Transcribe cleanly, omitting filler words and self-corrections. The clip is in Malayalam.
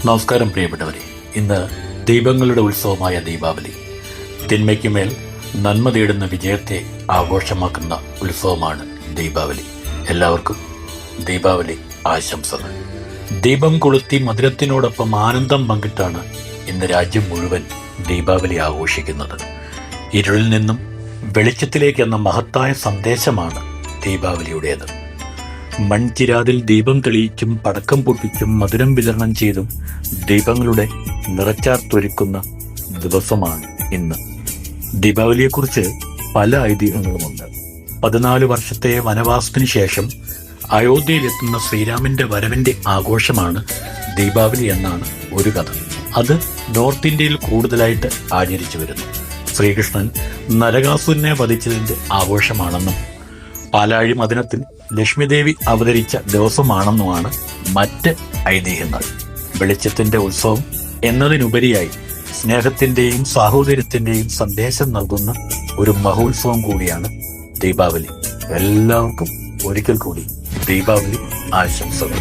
നമസ്കാരം പ്രിയപ്പെട്ടവരെ. ഇന്ന് ദീപങ്ങളുടെ ഉത്സവമായ ദീപാവലി. തിന്മയ്ക്കുമേൽ നന്മ തേടുന്ന വിജയത്തെ ആഘോഷമാക്കുന്ന ഉത്സവമാണ് ദീപാവലി. എല്ലാവർക്കും ദീപാവലി ആശംസകൾ. ദീപം കൊളുത്തി മധുരത്തിനോടൊപ്പം ആനന്ദം പങ്കിട്ടാണ് ഇന്ന് രാജ്യം മുഴുവൻ ദീപാവലി ആഘോഷിക്കുന്നത്. ഇരുളിൽ നിന്നും വെളിച്ചത്തിലേക്ക് എന്ന മഹത്തായ സന്ദേശമാണ് ദീപാവലിയുടേത്. മൺചിരാതിൽ ദീപം തെളിയിച്ചും പടക്കം പൊട്ടിച്ചും മധുരം വിതരണം ചെയ്തും ദീപങ്ങളുടെ നിറച്ചാർത്തൊരുക്കുന്ന ദിവസമാണ് ഇന്ന്. ദീപാവലിയെക്കുറിച്ച് പല ഐതിഹ്യങ്ങളുമുണ്ട്. 14 വർഷത്തെ വനവാസത്തിനു ശേഷം അയോധ്യയിലെത്തുന്ന ശ്രീരാമന്റെ വരവിന്റെ ആഘോഷമാണ് ദീപാവലി എന്നാണ് ഒരു കഥ. അത് നോർത്ത് ഇന്ത്യയിൽ കൂടുതലായിട്ട് ആചരിച്ചു വരുന്നു. ശ്രീകൃഷ്ണൻ നരകാസുരനെ വധിച്ചതിന്റെ ആഘോഷമാണെന്നും പാലാഴി മദനത്തിൽ ലക്ഷ്മിദേവി അവതരിച്ച ദിവസമാണെന്നുമാണ് മറ്റ് ഐതിഹ്യങ്ങൾ. വെളിച്ചത്തിന്റെ ഉത്സവം എന്നതിനുപരിയായി സ്നേഹത്തിന്റെയും സാഹോദര്യത്തിന്റെയും സന്ദേശം നൽകുന്ന ഒരു മഹോത്സവം കൂടിയാണ് ദീപാവലി. എല്ലാവർക്കും ഒരിക്കൽ കൂടി ദീപാവലി ആശംസകൾ.